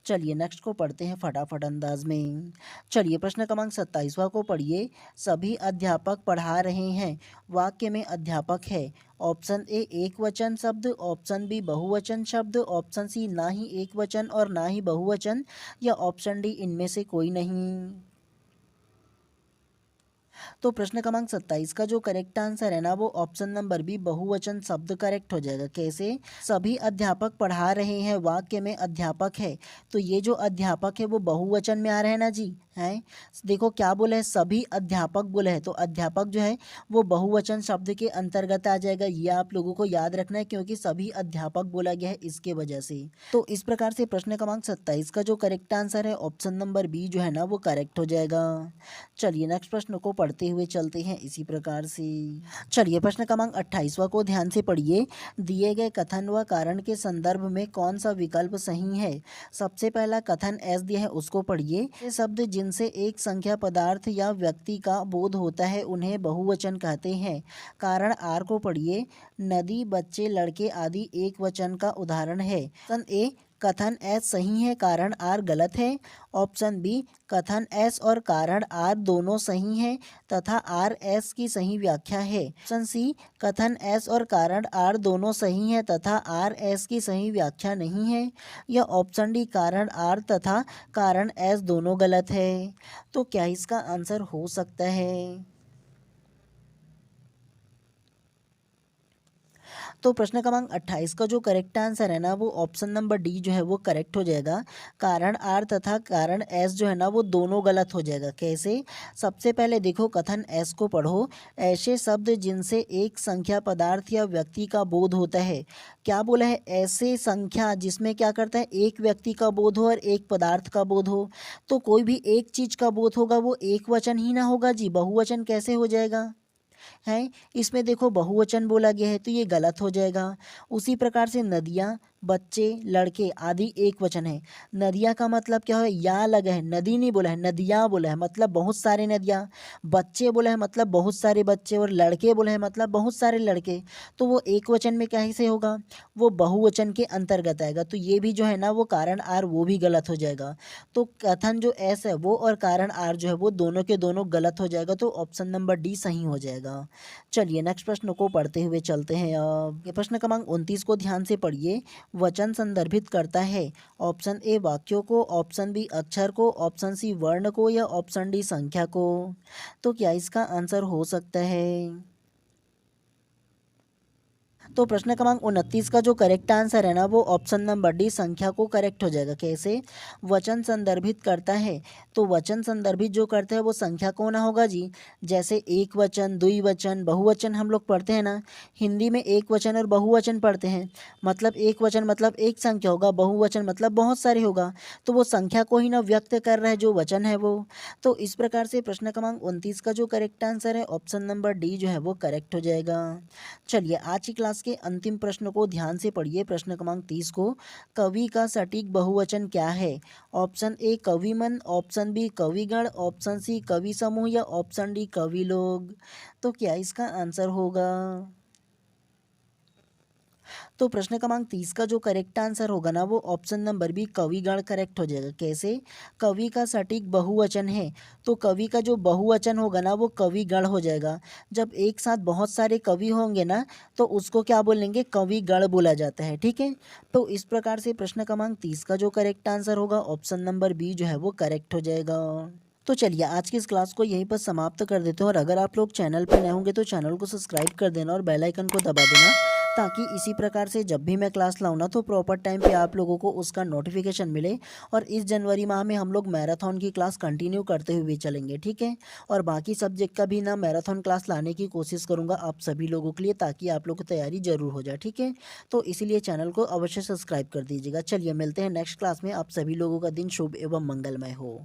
Speaker 1: चलिए नेक्स्ट को पढ़ते हैं फटाफट अंदाज में। चलिए प्रश्न क्रमांक 27वां को पढ़िए। सभी अध्यापक पढ़ा रहे हैं वाक्य में अध्यापक है। ऑप्शन ए एक वचन शब्द, ऑप्शन बी बहुवचन शब्द, ऑप्शन सी ना ही एक वचन और ना ही बहुवचन या ऑप्शन डी इनमें से कोई नहीं। तो प्रश्न क्रमांक 27 का जो करेक्ट आंसर है ना वो ऑप्शन नंबर बी बहुवचन शब्द करेक्ट हो जाएगा। कैसे? सभी अध्यापक पढ़ा रहे हैं वाक्य में अध्यापक है। तो ये जो अध्यापक है वो बहुवचन में आ रहा है ना जी, हैं। देखो क्या बोला है, सभी अध्यापक बोला है, तो अध्यापक जो है वो बहुवचन शब्द के अंतर्गत आ जाएगा। ये आप लोगों को याद रखना है क्योंकि सभी अध्यापक बोला गया है इसके वजह से। तो इस प्रकार से प्रश्न क्रमांक 27 का जो करेक्ट आंसर है ऑप्शन नंबर बी जो है ना वो करेक्ट हो जाएगा। चलिए नेक्स्ट प्रश्न को पढ़ते हुए चलते हैं इसी प्रकार से। चलिए प्रश्न क्रमांक 28वां को ध्यान से पढ़िए। दिए गए कथन व कारण के संदर्भ में कौन सा विकल्प सही है? सबसे पहला कथन एस दिया है उसको पढ़िए। ये शब्द जिनसे एक संख्या पदार्थ या व्यक्ति का बोध होता है उन्हें बहुवचन कहते हैं। कारण आर को पढ़िए। नदी, बच्चे, लड़के आदि एक वचन का उदाहरण है। ऑप्शन ए कथन एस सही है, कारण आर गलत है। ऑप्शन बी कथन एस और कारण आर दोनों सही हैं तथा आर एस की सही व्याख्या है। ऑप्शन सी कथन एस और कारण आर दोनों सही हैं तथा आर एस की सही व्याख्या नहीं है। या ऑप्शन डी कारण आर तथा कारण एस दोनों गलत है। तो क्या इसका आंसर हो सकता है? तो प्रश्न क्रमांक 28 का जो करेक्ट आंसर है ना वो ऑप्शन नंबर डी जो है वो करेक्ट हो जाएगा। कारण आर तथा कारण एस जो है ना वो दोनों गलत हो जाएगा। कैसे? सबसे पहले देखो कथन एस को पढ़ो। ऐसे शब्द जिनसे एक संख्या पदार्थ या व्यक्ति का बोध होता है। क्या बोला है? ऐसे संख्या जिसमें क्या करता है, एक व्यक्ति का बोध हो और एक पदार्थ का बोध हो। तो कोई भी एक चीज का बोध होगा वो एक वचन ही ना होगा जी, बहुवचन कैसे हो जाएगा? है, इसमें देखो बहुवचन बोला गया है तो ये गलत हो जाएगा। उसी प्रकार से नदियाँ, बच्चे, लड़के आदि एक वचन है। नदियाँ का मतलब क्या है? या लगा है, नदी नहीं बोला है, नदियाँ बोला है मतलब बहुत सारे नदियाँ। बच्चे बोला है मतलब बहुत सारे बच्चे, और लड़के बोला है मतलब बहुत सारे लड़के। तो वो एक वचन में कैसे होगा? वो बहुवचन के अंतर्गत आएगा। तो ये भी जो है ना वो कारण आर वो भी गलत हो जाएगा। तो कथन जो एस है वो और कारण आर जो है वो दोनों के दोनों गलत हो जाएगा। तो ऑप्शन नंबर डी सही हो जाएगा। चलिए नेक्स्ट प्रश्न को पढ़ते हुए चलते हैं। ये प्रश्न क्रमांक 29 को ध्यान से पढ़िए। वचन संदर्भित करता है ऑप्शन ए वाक्यों को, ऑप्शन बी अक्षर को, ऑप्शन सी वर्ण को या ऑप्शन डी संख्या को। तो क्या इसका आंसर हो सकता है? तो प्रश्न क्रमांक 29 का जो करेक्ट आंसर है ना वो ऑप्शन नंबर डी संख्या को करेक्ट हो जाएगा। कैसे? वचन संदर्भित करता है तो वचन संदर्भित जो करता है वो संख्या को ना होगा जी। जैसे एक वचन, द्विवचन, बहुवचन हम लोग पढ़ते हैं ना, हिंदी में एक वचन और बहुवचन पढ़ते हैं। मतलब एक वचन मतलब एक संख्या होगा, बहुवचन मतलब बहुत सारे होगा। तो वो संख्या को ही ना व्यक्त कर रहा है जो वचन है वो। तो इस प्रकार से प्रश्न क्रमांक 29 का जो करेक्ट आंसर है ऑप्शन नंबर डी जो है वो करेक्ट हो जाएगा। चलिए आज की क्लास के अंतिम प्रश्न को ध्यान से पढ़िए। प्रश्न क्रमांक 30 को। कवि का सटीक बहुवचन क्या है? ऑप्शन ए कविमन, ऑप्शन बी कविगण, ऑप्शन सी कवि समूह या ऑप्शन डी कवि लोग। तो क्या इसका आंसर होगा? तो प्रश्न क्रमांक 30 का जो करेक्ट आंसर होगा ना वो ऑप्शन नंबर बी कविगण करेक्ट हो जाएगा। कैसे? कवि का सटीक बहुवचन है तो कवि का जो बहुवचन होगा ना वो कविगण हो जाएगा। जब एक साथ बहुत सारे कवि होंगे ना तो उसको क्या बोलेंगे? कविगण बोला जाता है। ठीक है, तो इस प्रकार से प्रश्न क्रमांक 30 का जो करेक्ट आंसर होगा ऑप्शन नंबर बी जो है वो करेक्ट हो जाएगा। तो चलिए आज की इस क्लास को यहीं पर समाप्त कर देते हैं। और अगर आप लोग चैनल पर नए होंगे तो चैनल को सब्सक्राइब कर देना और बेल आइकन को दबा देना, ताकि इसी प्रकार से जब भी मैं क्लास लाऊँ ना तो प्रॉपर टाइम पे आप लोगों को उसका नोटिफिकेशन मिले। और इस जनवरी माह में हम लोग मैराथन की क्लास कंटिन्यू करते हुए चलेंगे। ठीक है, और बाकी सब्जेक्ट का भी ना मैराथन क्लास लाने की कोशिश करूँगा आप सभी लोगों के लिए, ताकि आप लोग की तैयारी ज़रूर हो जाए। ठीक है, तो इसीलिए चैनल को अवश्य सब्सक्राइब कर दीजिएगा। चलिए मिलते हैं नेक्स्ट क्लास में। आप सभी लोगों का दिन शुभ एवं मंगलमय हो।